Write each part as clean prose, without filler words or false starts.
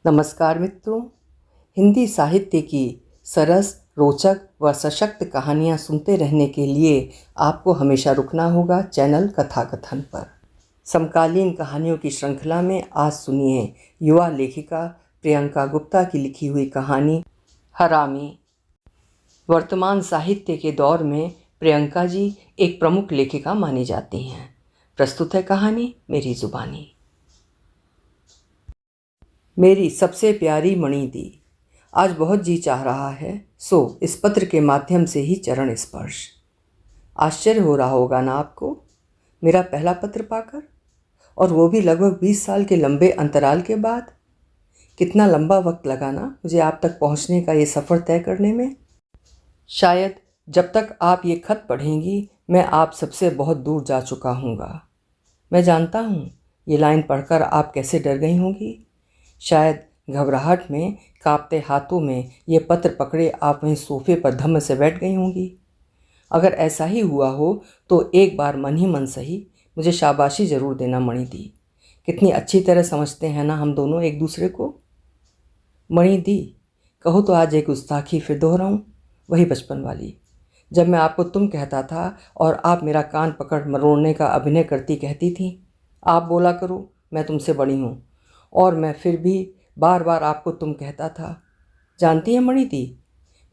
नमस्कार मित्रों, हिंदी साहित्य की सरस, रोचक व सशक्त कहानियाँ सुनते रहने के लिए आपको हमेशा रुकना होगा चैनल कथा कथन पर। समकालीन कहानियों की श्रृंखला में आज सुनिए युवा लेखिका प्रियंका गुप्ता की लिखी हुई कहानी हरामी। वर्तमान साहित्य के दौर में प्रियंका जी एक प्रमुख लेखिका मानी जाती हैं। प्रस्तुत है कहानी मेरी जुबानी। मेरी सबसे प्यारी मणि दी, आज बहुत जी चाह रहा है, सो इस पत्र के माध्यम से ही चरण स्पर्श। आश्चर्य हो रहा होगा ना आपको मेरा पहला पत्र पाकर, और वो भी लगभग 20 साल के लंबे अंतराल के बाद। कितना लंबा वक्त लगा ना मुझे आप तक पहुंचने का ये सफ़र तय करने में। शायद जब तक आप ये खत पढ़ेंगी मैं आप सबसे बहुत दूर जा चुका हूँगा। मैं जानता हूँ ये लाइन पढ़कर आप कैसे डर गई होंगी। शायद घबराहट में, कांपते हाथों में ये पत्र पकड़े आप वहीं सोफे पर धम्म से बैठ गई होंगी। अगर ऐसा ही हुआ हो तो एक बार मन ही मन सही मुझे शाबाशी ज़रूर देना मणि दी। कितनी अच्छी तरह समझते हैं ना हम दोनों एक दूसरे को। मणि दी, कहो तो आज एक गुस्ताखी फिर दोहराऊं, वही बचपन वाली, जब मैं आपको तुम कहता था और आप मेरा कान पकड़ मरोड़ने का अभिनय करती कहती थी, आप बोला करो मैं तुमसे बड़ी हूँ, और मैं फिर भी बार बार आपको तुम कहता था। जानती है मणि दी,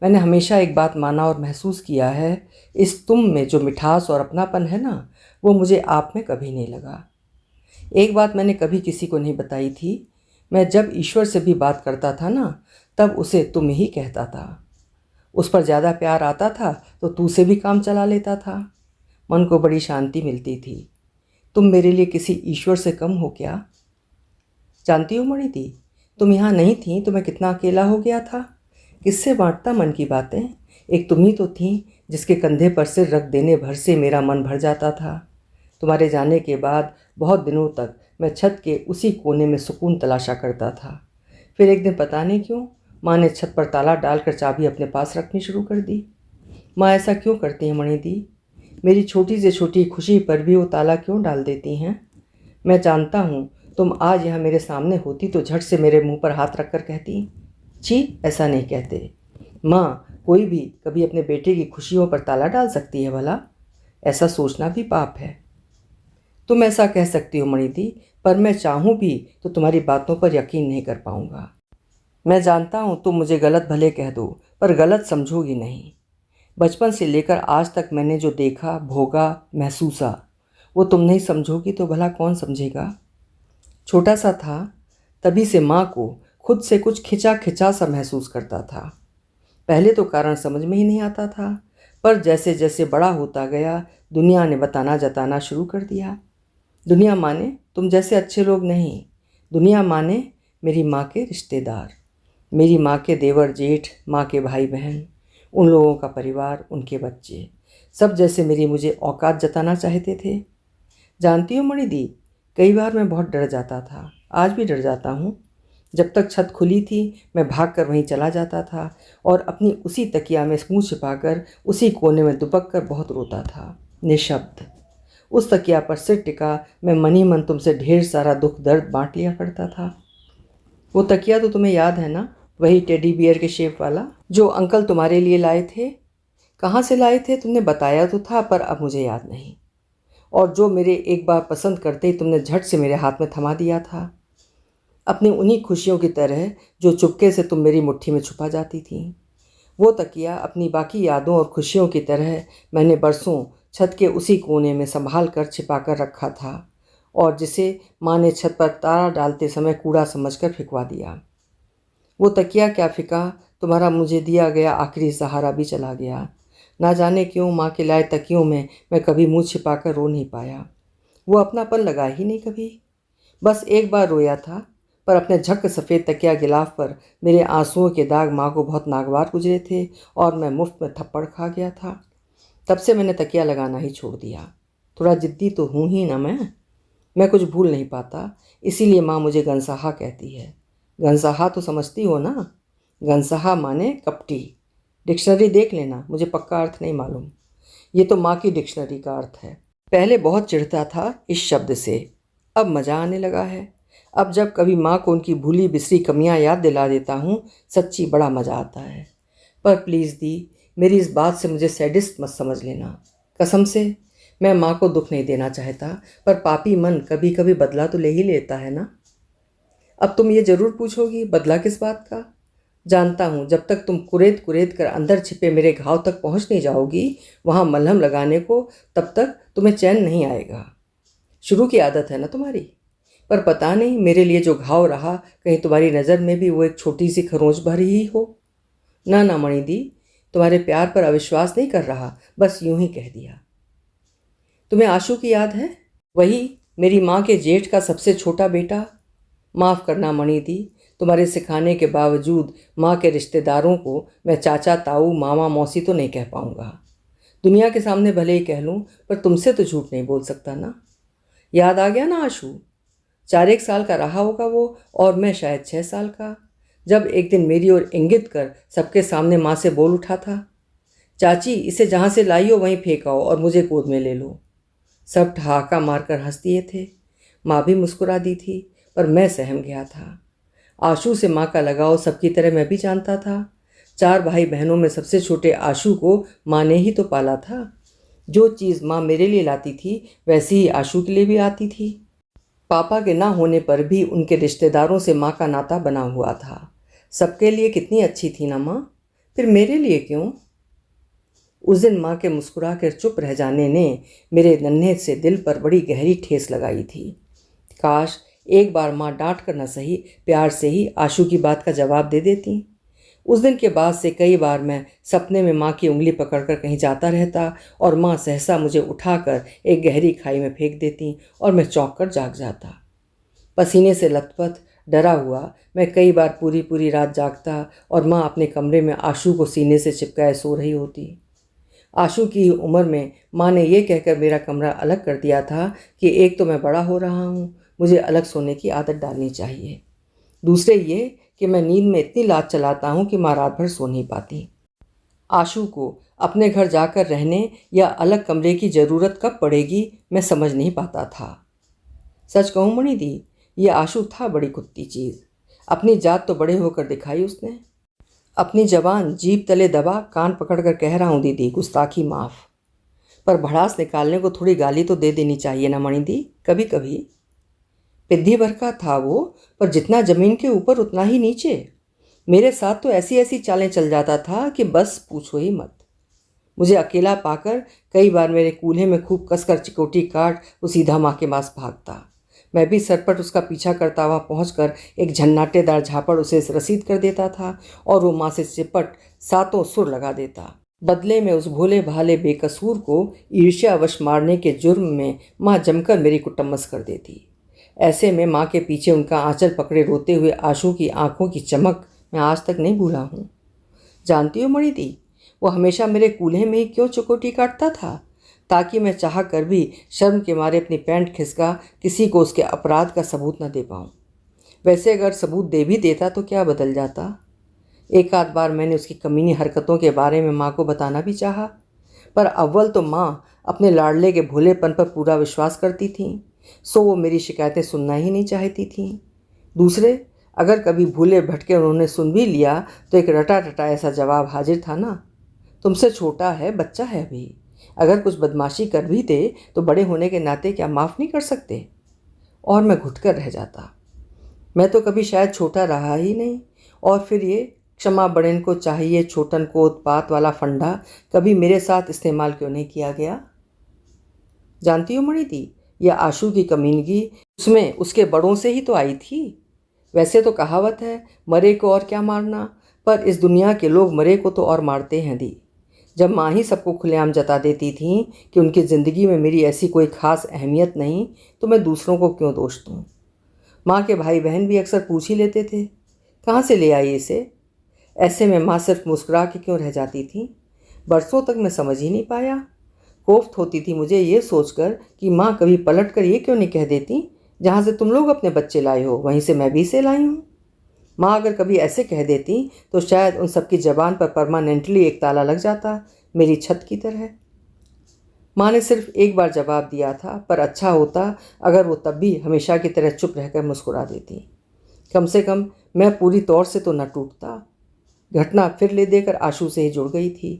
मैंने हमेशा एक बात माना और महसूस किया है, इस तुम में जो मिठास और अपनापन है ना, वो मुझे आप में कभी नहीं लगा। एक बात मैंने कभी किसी को नहीं बताई थी, मैं जब ईश्वर से भी बात करता था ना, तब उसे तुम ही कहता था। उस पर ज़्यादा प्यार आता था तो तू से भी काम चला लेता था। मन को बड़ी शांति मिलती थी। तुम मेरे लिए किसी ईश्वर से कम हो क्या? जानती हो मणि दी, तुम यहाँ नहीं थी तो मैं कितना अकेला हो गया था। किससे बांटता मन की बातें। एक तुम ही तो थी जिसके कंधे पर सिर रख देने भर से मेरा मन भर जाता था। तुम्हारे जाने के बाद बहुत दिनों तक मैं छत के उसी कोने में सुकून तलाशा करता था। फिर एक दिन पता नहीं क्यों माँ ने छत पर ताला डालकर चाबी अपने पास रखनी शुरू कर दी। माँ ऐसा क्यों करती हैं मणि दी? मेरी छोटी से छोटी खुशी पर भी वो ताला क्यों डाल देती हैं? मैं जानता हूँ तुम आज यहाँ मेरे सामने होती तो झट से मेरे मुंह पर हाथ रखकर कहती, छी ऐसा नहीं कहते। माँ, कोई भी कभी अपने बेटे की खुशियों पर ताला डाल सकती है भला? ऐसा सोचना भी पाप है। तुम ऐसा कह सकती हो मणि दी, पर मैं चाहूँ भी तो तुम्हारी बातों पर यकीन नहीं कर पाऊँगा। मैं जानता हूँ तुम मुझे गलत भले कह दो, पर गलत समझोगी नहीं। बचपन से लेकर आज तक मैंने जो देखा, भोगा, महसूसा, वो तुम नहीं समझोगी तो भला कौन समझेगा। छोटा सा था तभी से माँ को खुद से कुछ खिंचा खिंचा सा महसूस करता था। पहले तो कारण समझ में ही नहीं आता था, पर जैसे जैसे बड़ा होता गया दुनिया ने बताना जताना शुरू कर दिया। दुनिया माने तुम जैसे अच्छे लोग नहीं, दुनिया माने मेरी माँ के रिश्तेदार, मेरी माँ के देवर जेठ, माँ के भाई बहन, उन लोगों का परिवार, उनके बच्चे, सब जैसे मेरी मुझे औकात जताना चाहते थे। जानती हो मणि दी, कई बार मैं बहुत डर जाता था, आज भी डर जाता हूँ। जब तक छत खुली थी मैं भागकर वहीं चला जाता था और अपनी उसी तकिया में मुँह छिपाकर उसी कोने में दुबक कर बहुत रोता था, निशब्द। उस तकिया पर सिर टिका मैं मन ही मन तुमसे ढेर सारा दुख दर्द बांट लिया करता था। वो तकिया तो तुम्हें याद है ना, वही टेडी बियर के शेप वाला जो अंकल तुम्हारे लिए लाए थे। कहाँ से लाए थे तुमने बताया तो था, पर अब मुझे याद नहीं। और जो मेरे एक बार पसंद करते ही तुमने झट से मेरे हाथ में थमा दिया था, अपनी उन्हीं खुशियों की तरह जो चुपके से तुम मेरी मुट्ठी में छुपा जाती थी। वो तकिया अपनी बाकी यादों और खुशियों की तरह मैंने बरसों छत के उसी कोने में संभाल कर छिपा कर रखा था, और जिसे माँ ने छत पर ताला डालते समय कूड़ा समझकर फिकवा दिया। वो तकिया क्या फिका, तुम्हारा मुझे दिया गया आखिरी सहारा भी चला गया। ना जाने क्यों माँ के लाए तकियों में मैं कभी मुँह छिपाकर रो नहीं पाया। वो अपनापन लगा ही नहीं कभी। बस एक बार रोया था, पर अपने झक सफ़ेद तकिया गिलाफ पर मेरे आंसुओं के दाग माँ को बहुत नागवार गुजरे थे और मैं मुफ्त में थप्पड़ खा गया था। तब से मैंने तकिया लगाना ही छोड़ दिया। थोड़ा जिद्दी तो हूँ ही ना मैं कुछ भूल नहीं पाता, इसीलिए माँ मुझे गनसहा कहती है। गनसहा तो समझती हो ना? गनसहा माने कपटी। डिक्शनरी देख लेना, मुझे पक्का अर्थ नहीं मालूम। ये तो माँ की डिक्शनरी का अर्थ है। पहले बहुत चिढ़ता था इस शब्द से, अब मज़ा आने लगा है। अब जब कभी माँ को उनकी भूली बिसरी कमियाँ याद दिला देता हूँ, सच्ची बड़ा मज़ा आता है। पर प्लीज़ दी, मेरी इस बात से मुझे सैडिस्ट मत समझ लेना। कसम से, मैं माँ को दुख नहीं देना चाहता, पर पापी मन कभी कभी बदला तो ले ही लेता है ना। अब तुम ये ज़रूर पूछोगी, बदला किस बात का? जानता हूँ, जब तक तुम कुरेद कुरेद कर अंदर छिपे मेरे घाव तक पहुँच नहीं जाओगी वहाँ मलहम लगाने को, तब तक तुम्हें चैन नहीं आएगा। शुरू की आदत है ना तुम्हारी। पर पता नहीं मेरे लिए जो घाव रहा, कहीं तुम्हारी नज़र में भी वो एक छोटी सी खरोंच भरी ही हो। ना ना मणिदी, तुम्हारे प्यार पर अविश्वास नहीं कर रहा, बस यूं ही कह दिया। तुम्हें आशू की याद है? वही मेरी माँ के जेठ का सबसे छोटा बेटा। माफ़ करना मणिदी, तुम्हारे सिखाने के बावजूद माँ के रिश्तेदारों को मैं चाचा ताऊ मामा मौसी तो नहीं कह पाऊँगा। दुनिया के सामने भले ही कह लूँ, पर तुमसे तो झूठ नहीं बोल सकता ना। याद आ गया ना आशू? 4-1 साल का रहा होगा वो, और मैं शायद 6 साल का, जब एक दिन मेरी ओर इंगित कर सबके सामने माँ से बोल उठा था, चाची इसे जहाँ से लाई हो वहीं फेंकाओ और मुझे गोद में ले लो। सब ठहाका मारकर हंस दिए थे। माँ भी मुस्कुरा दी थी, पर मैं सहम गया था। आशू से माँ का लगाव सबकी तरह मैं भी जानता था। 4 भाई बहनों में सबसे छोटे आशू को माँ ने ही तो पाला था। जो चीज़ माँ मेरे लिए लाती थी वैसी ही आशू के लिए भी आती थी। पापा के ना होने पर भी उनके रिश्तेदारों से माँ का नाता बना हुआ था। सबके लिए कितनी अच्छी थी ना माँ, फिर मेरे लिए क्यों? उस दिन माँ के मुस्कुरा कर चुप रह जाने ने मेरे नन्हे से दिल पर बड़ी गहरी ठेस लगाई थी। काश एक बार माँ डांट कर न सही, प्यार से ही आशू की बात का जवाब दे देती। उस दिन के बाद से कई बार मैं सपने में माँ की उंगली पकड़कर कहीं जाता रहता और माँ सहसा मुझे उठाकर एक गहरी खाई में फेंक देती और मैं चौंक कर जाग जाता। पसीने से लथपथ डरा हुआ मैं कई बार पूरी पूरी रात जागता और माँ अपने कमरे में आशू को सीने से चिपकाए सो रही होती। आशू की उम्र में माँ ने यह कहकर मेरा कमरा अलग कर दिया था कि एक तो मैं बड़ा हो रहा हूँ, मुझे अलग सोने की आदत डालनी चाहिए। दूसरे ये कि मैं नींद में इतनी लात चलाता हूँ कि माँ रात भर सो नहीं पाती। आशू को अपने घर जाकर रहने या अलग कमरे की ज़रूरत कब पड़ेगी मैं समझ नहीं पाता था। सच कहूँ मणिदी, ये आशू था बड़ी कुत्ती चीज़। अपनी जात तो बड़े होकर दिखाई उसने। अपनी जबान जीभ तले दबा कान पकड़कर कह रहा हूँ दीदी, गुस्ताखी माफ़, पर भड़ास निकालने को थोड़ी गाली तो दे देनी चाहिए ना मणिदी, कभी कभी। पिद्धी भर का था वो, पर जितना ज़मीन के ऊपर उतना ही नीचे। मेरे साथ तो ऐसी ऐसी चालें चल जाता था कि बस पूछो ही मत। मुझे अकेला पाकर कई बार मेरे कूल्हे में खूब कसकर चिकोटी काट वो सीधा माँ के पास भागता। मैं भी सरपट उसका पीछा करता हुआ पहुंचकर एक झन्नाटेदार झापड़ उसे रसीद कर देता था और वो माँ से चिपट सातों सुर लगा देता। बदले में उस भोले भाले बेकसूर को ईर्ष्यावश मारने के जुर्म में माँ जमकर मेरी कुटम्मस कर देती। ऐसे में माँ के पीछे उनका आंचल पकड़े रोते हुए आशू की आंखों की चमक मैं आज तक नहीं भूला हूँ। जानती हो मणिदी, वो हमेशा मेरे कूल्हे में ही क्यों चुकोटी काटता था? ताकि मैं चाह कर भी शर्म के मारे अपनी पैंट खिसका किसी को उसके अपराध का सबूत न दे पाऊँ। वैसे अगर सबूत दे भी देता तो क्या बदल जाता? एक आध बार मैंने उसकी कमीनी हरकतों के बारे में माँ को बताना भी चाहा, पर अव्वल तो माँ अपने लाडले के भोलेपन पर पूरा विश्वास करती थीं, सो वो मेरी शिकायतें सुनना ही नहीं चाहती थीं। दूसरे, अगर कभी भूले भटके उन्होंने सुन भी लिया तो एक रटा रटा ऐसा जवाब हाजिर था ना, तुमसे छोटा है, बच्चा है अभी, अगर कुछ बदमाशी कर भी दे तो बड़े होने के नाते क्या माफ़ नहीं कर सकते? और मैं घुटकर रह जाता। मैं तो कभी शायद छोटा रहा ही नहीं, और फिर ये क्षमा बड़ेन को चाहिए छोटन को उत्पात वाला फंडा कभी मेरे साथ इस्तेमाल क्यों नहीं किया गया? जानती हो मणिदी, यह आशू की कमीनगी उसमें उसके बड़ों से ही तो आई थी। वैसे तो कहावत है, मरे को और क्या मारना, पर इस दुनिया के लोग मरे को तो और मारते हैं दी। जब माँ ही सबको खुलेआम जता देती थी कि उनकी ज़िंदगी में मेरी ऐसी कोई ख़ास अहमियत नहीं, तो मैं दूसरों को क्यों दोष दूँ? माँ के भाई बहन भी अक्सर पूछ ही लेते थे, कहाँ से ले आई इसे? ऐसे में माँ सिर्फ मुस्कुरा के क्यों रह जाती थी? बरसों तक मैं समझ ही नहीं पाया। कोफ्त होती थी मुझे ये सोचकर कि माँ कभी पलट कर ये क्यों नहीं कह देती, जहाँ से तुम लोग अपने बच्चे लाए हो वहीं से मैं भी इसे लाई हूँ। माँ अगर कभी ऐसे कह देती तो शायद उन सबकी ज़बान पर परमानेंटली एक ताला लग जाता, मेरी छत की तरह। माँ ने सिर्फ एक बार जवाब दिया था, पर अच्छा होता अगर वो तब भी हमेशा की तरह चुप रहकर मुस्कुरा देती। कम से कम मैं पूरी तौर से तो न टूटता। घटना फिर ले देकर आशु से ही जुड़ गई थी।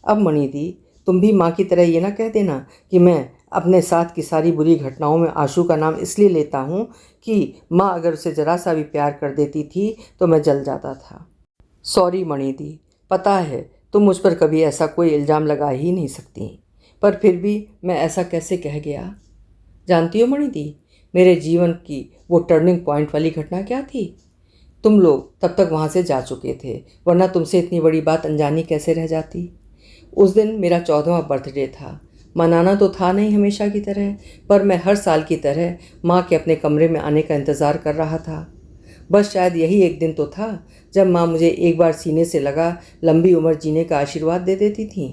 अब मणि दी, तुम भी माँ की तरह ये ना कह देना कि मैं अपने साथ की सारी बुरी घटनाओं में आशु का नाम इसलिए लेता हूँ कि माँ अगर उसे ज़रा सा भी प्यार कर देती थी तो मैं जल जाता था। सॉरी मणि दी, पता है तुम मुझ पर कभी ऐसा कोई इल्ज़ाम लगा ही नहीं सकती, पर फिर भी मैं ऐसा कैसे कह गया। जानती हो मणि दी, मेरे जीवन की वो टर्निंग पॉइंट वाली घटना क्या थी? तुम लोग तब तक वहाँ से जा चुके थे, वरना तुमसे इतनी बड़ी बात अनजानी कैसे रह जाती। उस दिन मेरा 14वां बर्थडे था। मनाना तो था नहीं हमेशा की तरह, पर मैं हर साल की तरह माँ के अपने कमरे में आने का इंतज़ार कर रहा था। बस शायद यही एक दिन तो था जब माँ मुझे एक बार सीने से लगा लंबी उम्र जीने का आशीर्वाद दे देती थी।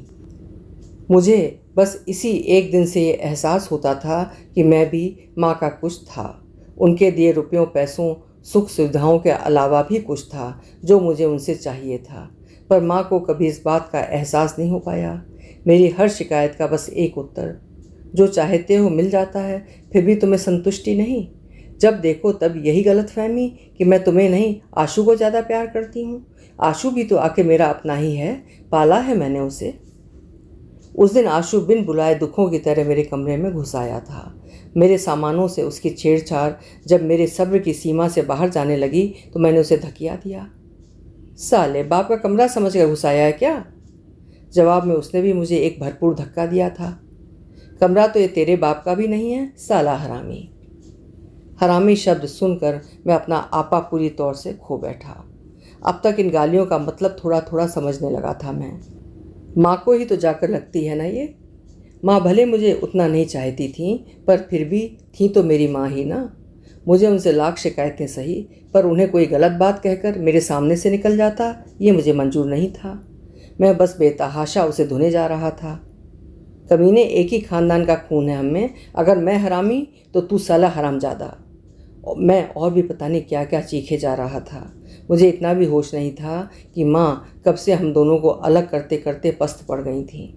मुझे बस इसी एक दिन से ये एहसास होता था कि मैं भी माँ का कुछ था। उनके दिए रुपयों पैसों सुख सुविधाओं के अलावा भी कुछ था जो मुझे उनसे चाहिए था, पर माँ को कभी इस बात का एहसास नहीं हो पाया। मेरी हर शिकायत का बस एक उत्तर, जो चाहते हो मिल जाता है, फिर भी तुम्हें संतुष्टि नहीं। जब देखो तब यही गलतफहमी कि मैं तुम्हें नहीं आशु को ज़्यादा प्यार करती हूँ। आशु भी तो आके मेरा अपना ही है, पाला है मैंने उसे। उस दिन आशु बिन बुलाए दुखों की तरह मेरे कमरे में घुस आया था। मेरे सामानों से उसकी छेड़छाड़ जब मेरे सब्र की सीमा से बाहर जाने लगी तो मैंने उसे धकिया दिया। साले बाप का कमरा समझ कर घुस आया है क्या? जवाब में उसने भी मुझे एक भरपूर धक्का दिया था। कमरा तो ये तेरे बाप का भी नहीं है, साला हरामी। हरामी शब्द सुनकर मैं अपना आपा पूरी तौर से खो बैठा। अब तक इन गालियों का मतलब थोड़ा थोड़ा समझने लगा था मैं। माँ को ही तो जाकर लगती है ना ये। माँ भले मुझे उतना नहीं चाहती थी, पर फिर भी थी तो मेरी माँ ही ना। मुझे उनसे लाख शिकायतें सही, पर उन्हें कोई गलत बात कहकर मेरे सामने से निकल जाता, ये मुझे मंजूर नहीं था। मैं बस बेतहाशा उसे धुने जा रहा था। कमीने, एक ही खानदान का खून है हम में। अगर मैं हरामी तो तू साला हरामजादा। मैं और भी पता नहीं क्या क्या चीखे जा रहा था। मुझे इतना भी होश नहीं था कि माँ कब से हम दोनों को अलग करते करते पस्त पड़ गई थी,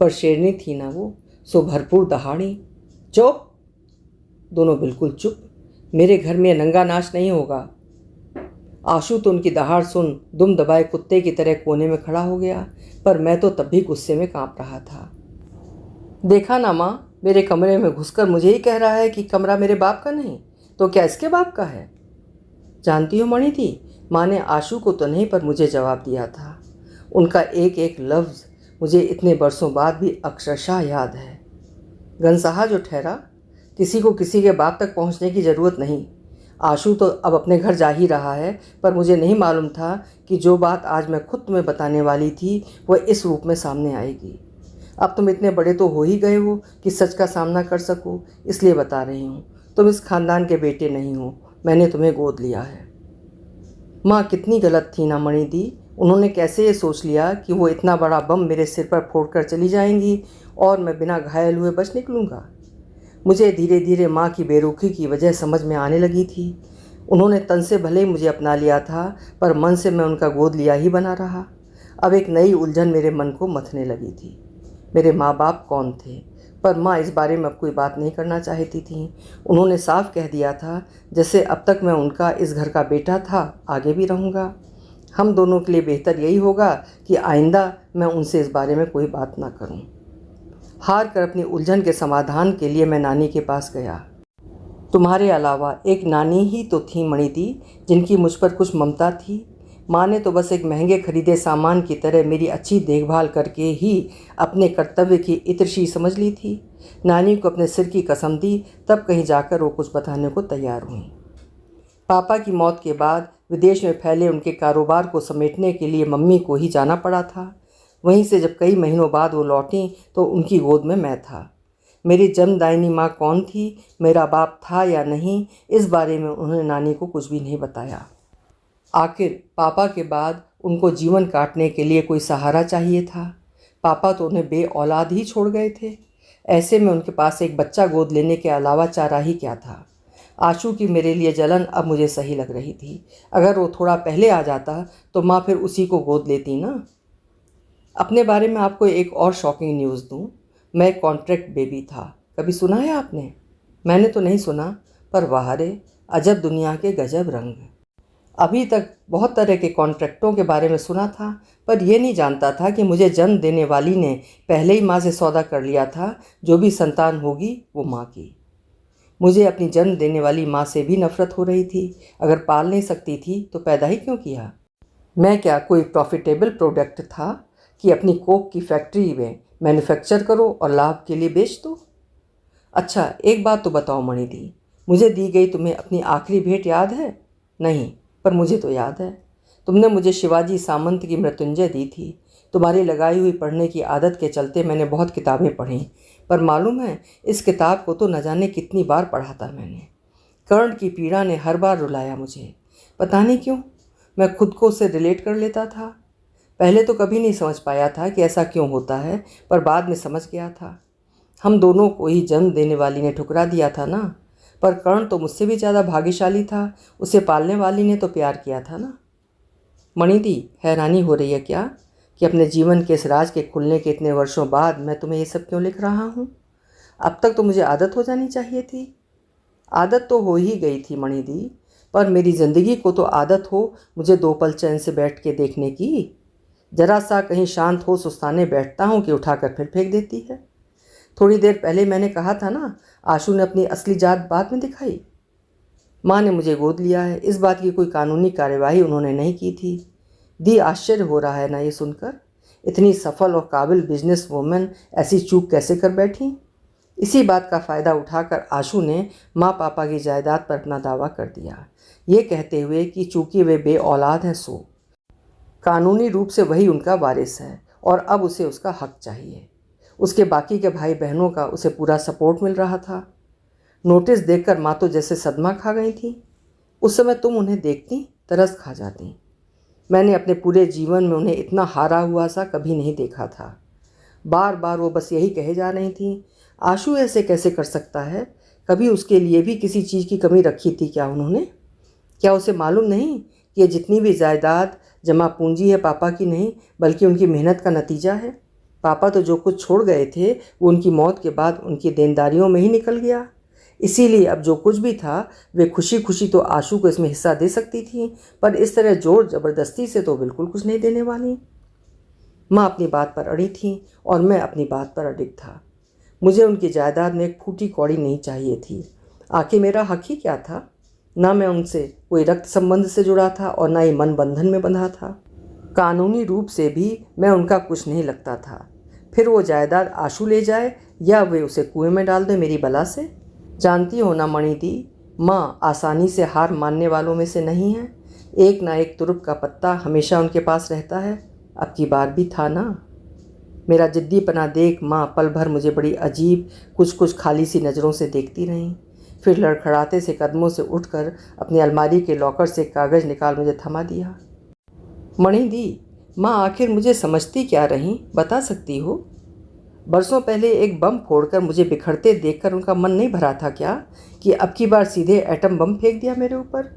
पर शेरनी थी ना वो, सो भरपूर दहाड़ी। चुप! दोनों बिल्कुल चुप। मेरे घर में नंगा नाच नहीं होगा। आशु तो उनकी दहाड़ सुन दुम दबाए कुत्ते की तरह कोने में खड़ा हो गया, पर मैं तो तब भी गुस्से में कांप रहा था। देखा ना माँ, मेरे कमरे में घुसकर मुझे ही कह रहा है कि कमरा मेरे बाप का नहीं, तो क्या इसके बाप का है? जानती हो मणि थी, माँ ने आशु को तो नहीं पर मुझे जवाब दिया था। उनका एक एक लफ्ज़ मुझे इतने बरसों बाद भी अक्षरशः याद है। गनसाहा जो ठहरा, किसी को किसी के बाप तक पहुंचने की ज़रूरत नहीं। आशु तो अब अपने घर जा ही रहा है, पर मुझे नहीं मालूम था कि जो बात आज मैं खुद तुम्हें बताने वाली थी वह इस रूप में सामने आएगी। अब तुम इतने बड़े तो हो ही गए हो कि सच का सामना कर सको, इसलिए बता रही हूँ। तुम इस खानदान के बेटे नहीं हो, मैंने तुम्हें गोद लिया है। माँ कितनी गलत थी ना मणि दी। उन्होंने कैसे ये सोच लिया कि वो इतना बड़ा बम मेरे सिर पर फोड़कर चली जाएंगी और मैं बिना घायल हुए बच निकलूँगा। मुझे धीरे धीरे माँ की बेरुखी की वजह समझ में आने लगी थी। उन्होंने तन से भले ही मुझे अपना लिया था, पर मन से मैं उनका गोद लिया ही बना रहा। अब एक नई उलझन मेरे मन को मथने लगी थी। मेरे माँ बाप कौन थे? पर माँ इस बारे में अब कोई बात नहीं करना चाहती थी। उन्होंने साफ कह दिया था, जैसे अब तक मैं उनका इस घर का बेटा था, आगे भी रहूँगा। हम दोनों के लिए बेहतर यही होगा कि आइंदा मैं उनसे इस बारे में कोई बात ना करूँ। हार कर अपनी उलझन के समाधान के लिए मैं नानी के पास गया। तुम्हारे अलावा एक नानी ही तो थी मणि दी, जिनकी मुझ पर कुछ ममता थी। माँ ने तो बस एक महंगे खरीदे सामान की तरह मेरी अच्छी देखभाल करके ही अपने कर्तव्य की इतरशी समझ ली थी। नानी को अपने सिर की कसम दी, तब कहीं जाकर वो कुछ बताने को तैयार हुई। पापा की मौत के बाद विदेश में फैले उनके कारोबार को समेटने के लिए मम्मी को ही जाना पड़ा था। वहीं से जब कई महीनों बाद वो लौटीं तो उनकी गोद में मैं था। मेरी जन्मदायिनी माँ कौन थी, मेरा बाप था या नहीं, इस बारे में उन्होंने नानी को कुछ भी नहीं बताया। आखिर पापा के बाद उनको जीवन काटने के लिए कोई सहारा चाहिए था। पापा तो उन्हें बेऔलाद ही छोड़ गए थे। ऐसे में उनके पास एक बच्चा गोद लेने के अलावा चारा ही क्या था। आशु की मेरे लिए जलन अब मुझे सही लग रही थी। अगर वो थोड़ा पहले आ जाता तो माँ फिर उसी को गोद लेती ना। अपने बारे में आपको एक और शॉकिंग न्यूज़ दूँ। मैं कॉन्ट्रैक्ट बेबी था, कभी सुना है आपने? मैंने तो नहीं सुना, पर वाह रे, अजब दुनिया के गजब रंग। अभी तक बहुत तरह के कॉन्ट्रैक्टों के बारे में सुना था, पर यह नहीं जानता था कि मुझे जन्म देने वाली ने पहले ही माँ से सौदा कर लिया था, जो भी संतान होगी वो माँ की। मुझे अपनी जन्म देने वाली माँ से भी नफरत हो रही थी। अगर पाल नहीं सकती थी तो पैदा ही क्यों किया? मैं क्या कोई प्रॉफिटेबल प्रोडक्ट था कि अपनी कोक की फैक्ट्री में मैन्युफैक्चर करो और लाभ के लिए बेच दो? अच्छा, एक बात तो बताओ मणिदी, मुझे दी गई तुम्हें अपनी आखिरी भेंट याद है? नहीं, पर मुझे तो याद है। तुमने मुझे शिवाजी सामंत की मृत्युंजय दी थी। तुम्हारी लगाई हुई पढ़ने की आदत के चलते मैंने बहुत किताबें पढ़ीं, पर मालूम है, इस किताब को तो न जाने कितनी बार पढ़ा था मैंने। कर्ण की पीड़ा ने हर बार रुलाया मुझे। पता नहीं क्यों, मैं खुद को उससे रिलेट कर लेता था। पहले तो कभी नहीं समझ पाया था कि ऐसा क्यों होता है, पर बाद में समझ गया था। हम दोनों को ही जन्म देने वाली ने ठुकरा दिया था ना, पर कर्ण तो मुझसे भी ज़्यादा भाग्यशाली था, उसे पालने वाली ने तो प्यार किया था ना। मणिदी, हैरानी हो रही है क्या कि अपने जीवन के इस राज के खुलने के इतने वर्षों बाद मैं तुम्हें ये सब क्यों लिख रहा हूँ? अब तक तो मुझे आदत हो जानी चाहिए थी। आदत तो हो ही गई थी मणिदी, पर मेरी ज़िंदगी को तो आदत हो मुझे 2 पल चैन से बैठ के देखने की। जरा सा कहीं शांत हो सुस्ताने बैठता हूँ कि उठाकर फिर फेंक देती है। थोड़ी देर पहले मैंने कहा था ना, आशू ने अपनी असली जात बाद में दिखाई। माँ ने मुझे गोद लिया है, इस बात की कोई कानूनी कार्यवाही उन्होंने नहीं की थी। दी, आश्चर्य हो रहा है ना ये सुनकर? इतनी सफल और काबिल बिजनेस वूमेन ऐसी चूक कैसे कर बैठी? इसी बात का फ़ायदा उठाकर आशू ने माँ पापा की जायदाद पर अपना दावा कर दिया, ये कहते हुए कि चूंकि वे बे औलाद हैं, सो कानूनी रूप से वही उनका वारिस है और अब उसे उसका हक चाहिए। उसके बाकी के भाई बहनों का उसे पूरा सपोर्ट मिल रहा था। नोटिस देखकर माँ तो जैसे सदमा खा गई थी। उस समय तुम उन्हें देखती, तरस खा जाती। मैंने अपने पूरे जीवन में उन्हें इतना हारा हुआ सा कभी नहीं देखा था। बार बार वो बस यही कहे जा रही थी, आशू ऐसे कैसे कर सकता है? कभी उसके लिए भी किसी चीज़ की कमी रखी थी क्या उन्होंने? क्या उसे मालूम नहीं कि ये जितनी भी जायदाद जमा पूंजी है पापा की नहीं, बल्कि उनकी मेहनत का नतीजा है? पापा तो जो कुछ छोड़ गए थे वो उनकी मौत के बाद उनकी देनदारियों में ही निकल गया। इसीलिए अब जो कुछ भी था वे खुशी खुशी तो आशू को इसमें हिस्सा दे सकती थी, पर इस तरह जोर ज़बरदस्ती से तो बिल्कुल कुछ नहीं देने वाली। माँ अपनी बात पर अड़ी थी और मैं अपनी बात पर अडिग था। मुझे उनकी जायदाद में एक फूटी कौड़ी नहीं चाहिए थी। आखिर मेरा हक ही क्या था? ना मैं उनसे कोई रक्त संबंध से जुड़ा था और ना ही मन बंधन में बंधा था। कानूनी रूप से भी मैं उनका कुछ नहीं लगता था। फिर वो जायदाद आशू ले जाए या वे उसे कुएं में डाल दे मेरी बला से। जानती हो ना मणिदी, माँ आसानी से हार मानने वालों में से नहीं है। एक ना एक तुरुप का पत्ता हमेशा उनके पास रहता है। अब की बार भी था ना। मेरा जिद्दीपना देख माँ पल भर मुझे बड़ी अजीब कुछ कुछ खाली सी नज़रों से देखती रहीं। फिर लड़खड़ाते से कदमों से उठकर अपनी अलमारी के लॉकर से कागज़ निकाल मुझे थमा दिया। मणिदी, माँ आखिर मुझे समझती क्या रहीं, बता सकती हो? बरसों पहले एक बम फोड़कर मुझे बिखरते देखकर उनका मन नहीं भरा था क्या कि अब की बार सीधे एटम बम फेंक दिया मेरे ऊपर?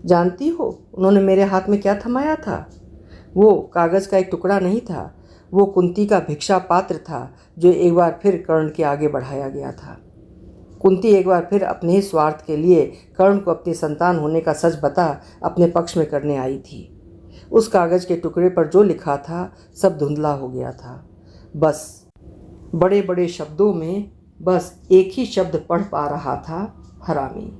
जानती हो उन्होंने मेरे हाथ में क्या थमाया था? वो कागज़ का एक टुकड़ा नहीं था, वो कुंती का भिक्षा पात्र था जो एक बार फिर कर्ण के आगे बढ़ाया गया था। कुंती एक बार फिर अपने ही स्वार्थ के लिए कर्ण को अपनी संतान होने का सच बता अपने पक्ष में करने आई थी। उस कागज़ के टुकड़े पर जो लिखा था सब धुंधला हो गया था। बस बड़े बड़े शब्दों में बस एक ही शब्द पढ़ पा रहा था, हरामी।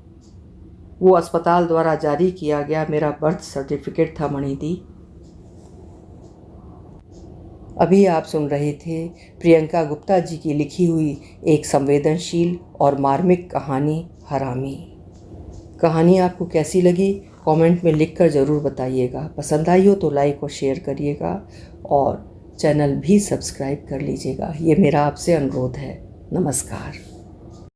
वो अस्पताल द्वारा जारी किया गया मेरा बर्थ सर्टिफिकेट था मणिदी। अभी आप सुन रहे थे प्रियंका गुप्ता जी की लिखी हुई एक संवेदनशील और मार्मिक कहानी, हरामी। कहानी आपको कैसी लगी कमेंट में लिखकर ज़रूर बताइएगा। पसंद आई हो तो लाइक और शेयर करिएगा और चैनल भी सब्सक्राइब कर लीजिएगा। ये मेरा आपसे अनुरोध है। नमस्कार।